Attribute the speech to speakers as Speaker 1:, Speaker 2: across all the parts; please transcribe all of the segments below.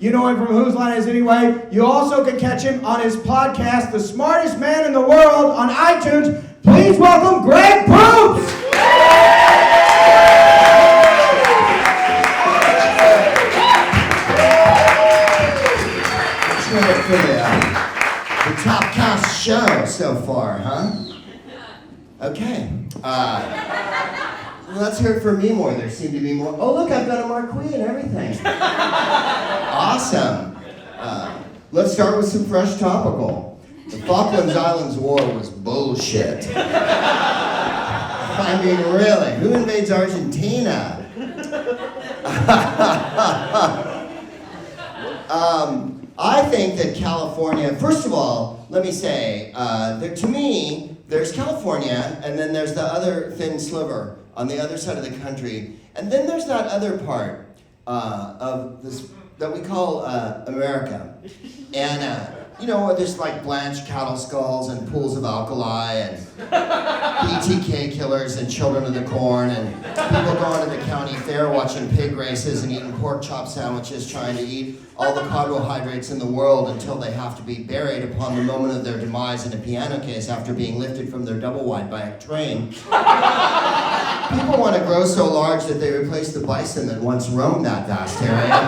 Speaker 1: You know him from Whose Line Is It Anyway? You also can catch him on his podcast, The Smartest Man in the World, on iTunes. Please welcome Greg Proops!
Speaker 2: For the top cast show so far, huh? Okay. Let's hear it for me more. There seem to be more. Oh, look, I've got a marquee and everything. Awesome. Let's start with some fresh topical. The Falklands Islands War was bullshit. I mean, really, who invades Argentina? I think that California, first of all, let me say, to me, there's California, and then there's the other thin sliver on the other side of the country, and then there's that other part of this that we call America. And, you know, there's like blanched cattle skulls and pools of alkali and BTK killers and children of the corn and people going to the county fair watching pig races and eating pork chop sandwiches trying to eat all the carbohydrates in the world until they have to be buried upon the moment of their demise in a piano case after being lifted from their double wide by a train. People want to grow so large that they replace the bison that once roamed that vast area.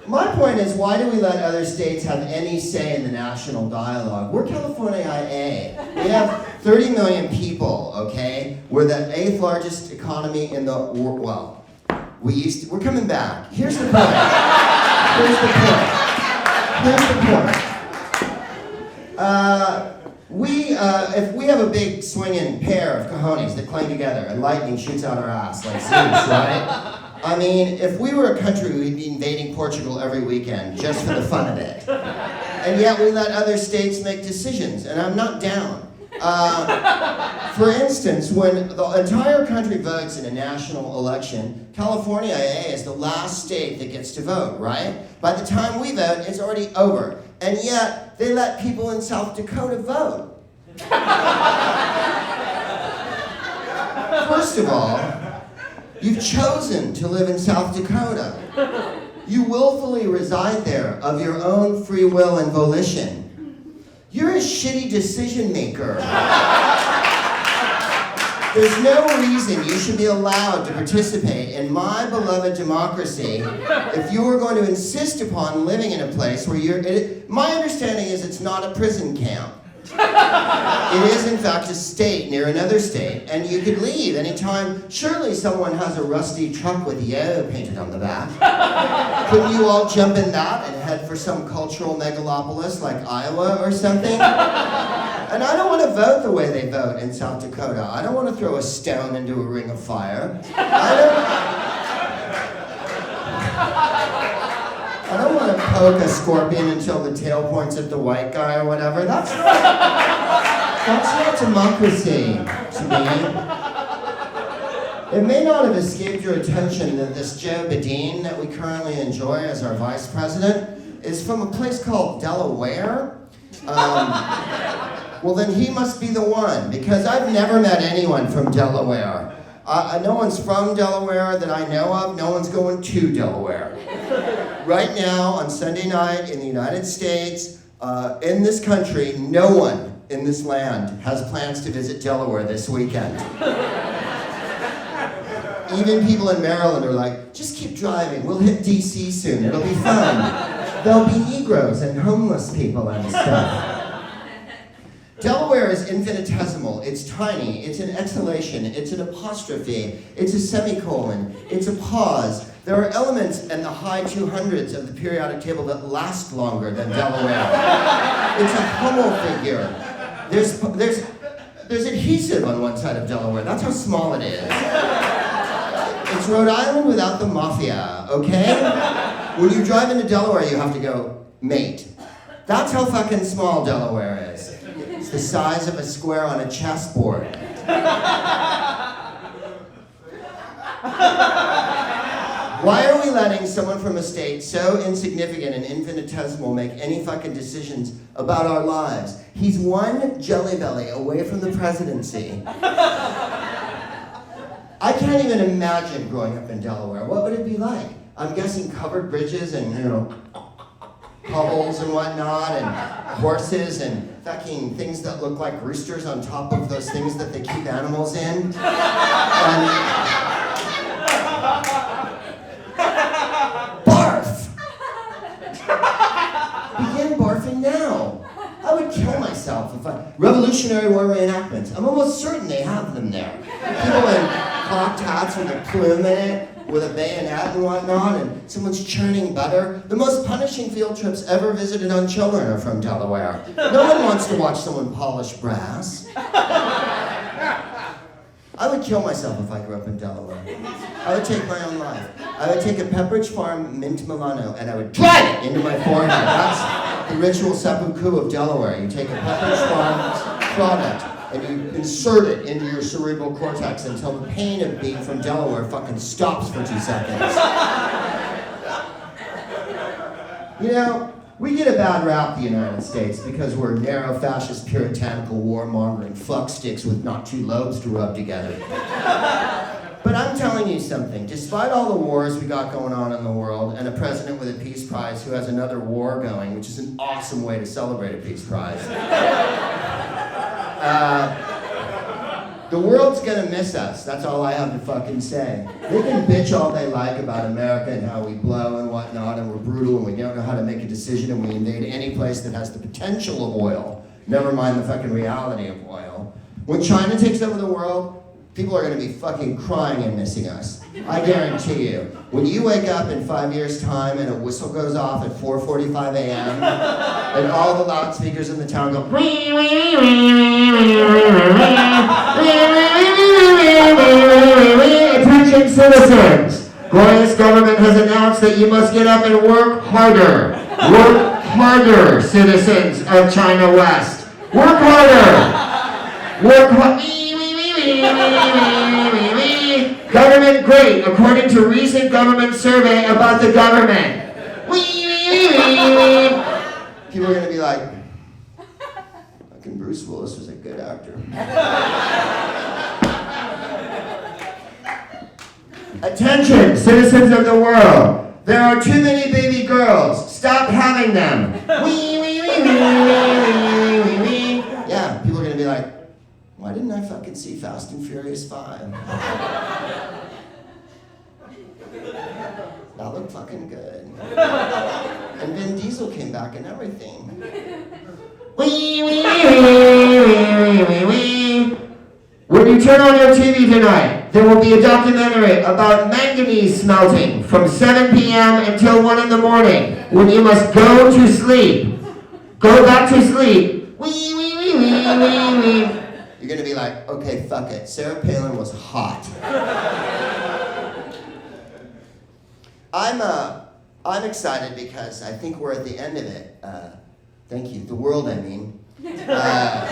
Speaker 2: My point is, why do we let other states have any say in the national dialogue? We're California IA. We have 30 million people, okay? We're the 8th largest economy in the world. Well, we're coming back. Here's the point. If we have a big swinging pair of cojones that clang together and lightning shoots out our ass like Zeus, right? I mean, if we were a country, we'd be invading Portugal every weekend just for the fun of it. And yet we let other states make decisions, and I'm not down. For instance, when the entire country votes in a national election, California IA is the last state that gets to vote, right? By the time we vote, it's already over. And yet, they let people in South Dakota vote. First of all, you've chosen to live in South Dakota. You willfully reside there of your own free will and volition. You're a shitty decision maker. There's no reason you should be allowed to participate in my beloved democracy if you were going to insist upon living in a place where my understanding is it's not a prison camp. It is, in fact, a state near another state, and you could leave anytime. Surely someone has a rusty truck with "Yo" painted on the back. Couldn't you all jump in that and head for some cultural megalopolis like Iowa or something? And I don't want to vote the way they vote in South Dakota. I don't want to throw a stone into a ring of fire. I don't want to poke a scorpion until the tail points at the white guy or whatever. That's not democracy to me. It may not have escaped your attention that this Joe Biden that we currently enjoy as our vice president is from a place called Delaware. Well, then he must be the one, because I've never met anyone from Delaware. No one's from Delaware that I know of. No one's going to Delaware. Right now, on Sunday night in the United States, in this country, no one in this land has plans to visit Delaware this weekend. Even people in Maryland are like, just keep driving. We'll hit D.C. soon. It'll be fun. There'll be Negroes and homeless people and stuff. Delaware is infinitesimal, it's tiny, it's an exhalation, it's an apostrophe, it's a semicolon, it's a pause. There are elements in the high 200s of the periodic table that last longer than Delaware. It's a Hummel figure. There's adhesive on one side of Delaware, that's how small it is. It's Rhode Island without the mafia, okay? When you drive into Delaware, you have to go, mate. That's how fucking small Delaware is. It's the size of a square on a chessboard. Why are we letting someone from a state so insignificant and infinitesimal make any fucking decisions about our lives? He's one jelly belly away from the presidency. I can't even imagine growing up in Delaware. What would it be like? I'm guessing covered bridges and, cobbles and whatnot, and horses and fucking things that look like roosters on top of those things that they keep animals in. And barf! Begin barfing now. I would kill myself if Revolutionary War reenactments. I'm almost certain they have them there. People in cocked hats with a plume in it, with a bayonet and whatnot, and someone's churning butter. The most punishing field trips ever visited on children are from Delaware. No one wants to watch someone polish brass. I would kill myself if I grew up in Delaware. I would take my own life. I would take a Pepperidge Farm Mint Milano and I would drive it into my forehead. That's the ritual seppuku of Delaware. You take a Pepperidge Farm product and you insert it into your cerebral cortex until the pain of being from Delaware fucking stops for 2 seconds. We get a bad rap, the United States, because we're narrow, fascist, puritanical, warmongering fucksticks with not 2 lobes to rub together. But I'm telling you something, despite all the wars we got going on in the world, and a president with a peace prize who has another war going, which is an awesome way to celebrate a peace prize, the world's gonna miss us. That's all I have to fucking say. They can bitch all they like about America and how we blow and whatnot, and we're brutal and we don't know how to make a decision and we invade any place that has the potential of oil. Never mind the fucking reality of oil. When China takes over the world, people are gonna be fucking crying and missing us. I guarantee you. When you wake up in 5 years' time and a whistle goes off at 4:45 a.m. and all the loudspeakers in the town go attention citizens! Glorious government has announced that you must get up and work harder. Work harder, citizens of China West. Work harder! Work harder! Government great, according to recent government survey about the government. People are going to be like, fucking Bruce Willis was a good actor. Attention, citizens of the world. There are too many baby girls. Stop having them. Yeah, people are going to be like, why didn't I fucking see Fast and Furious 5? That looked fucking good. And Vin Diesel came back and everything. When you turn on your TV tonight, there will be a documentary about manganese smelting from 7 p.m. until 1 in the morning, when you must go to sleep. Go back to sleep. You're gonna be like, okay, fuck it. Sarah Palin was hot. I'm excited because I think we're at the end of it. Thank you. The world, I mean. Yeah.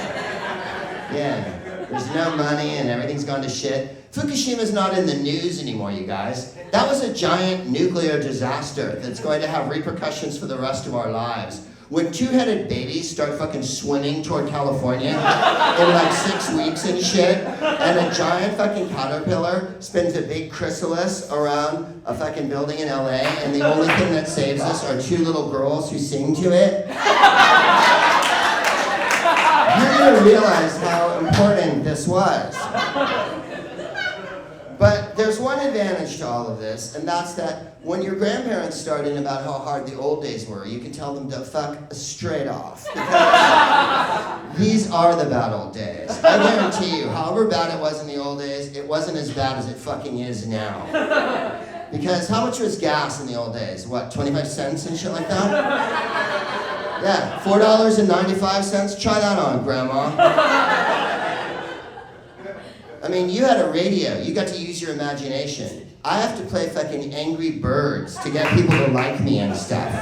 Speaker 2: There's no money and everything's gone to shit. Fukushima's not in the news anymore, you guys. That was a giant nuclear disaster that's going to have repercussions for the rest of our lives. When 2-headed babies start fucking swimming toward California in like 6 weeks and shit, and a giant fucking caterpillar spins a big chrysalis around a fucking building in LA, and the only thing that saves us are 2 little girls who sing to it, you're gonna realize how important this was. But there's one advantage to all of this, and that's that when your grandparents start in about how hard the old days were, you can tell them to fuck straight off. Because these are the bad old days. I guarantee you, however bad it was in the old days, it wasn't as bad as it fucking is now. Because how much was gas in the old days? What, 25 cents and shit like that? Yeah, $4.95? Try that on, Grandma. I mean, you had a radio. You got to use your imagination. I have to play fucking Angry Birds to get people to like me and stuff.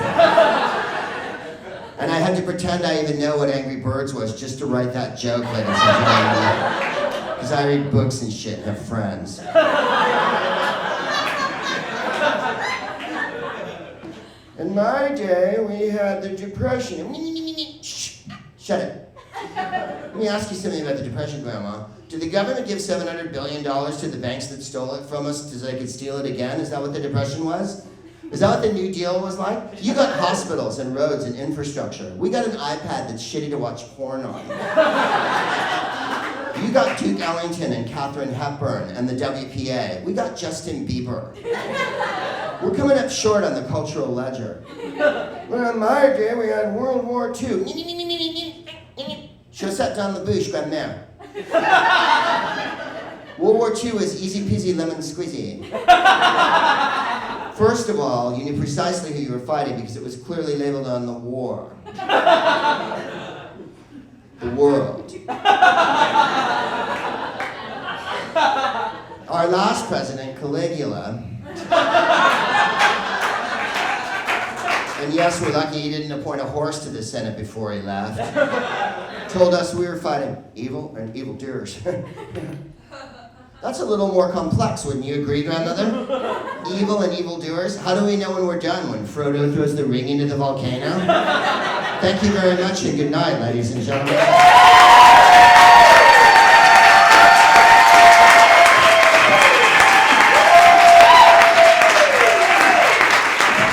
Speaker 2: And I had to pretend I even know what Angry Birds was just to write that joke, ladies and gentlemen. Because I read books and shit and have friends. In my day, we had the Depression. Shh, shut it. Let me ask you something about the Depression, Grandma. Did the government give $700 billion to the banks that stole it from us so they could steal it again? Is that what the Depression was? Is that what the New Deal was like? You got hospitals and roads and infrastructure. We got an iPad that's shitty to watch porn on. You got Duke Ellington and Katharine Hepburn and the WPA. We got Justin Bieber. We're coming up short on the cultural ledger. Well, on my day, we had World War II. Chaussette dans la bouche, grand-mère. World War II was easy peasy lemon squeezy. First of all, you knew precisely who you were fighting because it was clearly labeled on the war. The world. Our last president, Caligula, and yes, we're lucky he didn't appoint a horse to the Senate before he left, told us we were fighting evil and evildoers. That's a little more complex, wouldn't you agree, grandmother? Evil and evildoers? How do we know when we're done? When Frodo throws the ring into the volcano? Thank you very much and good night, ladies and gentlemen.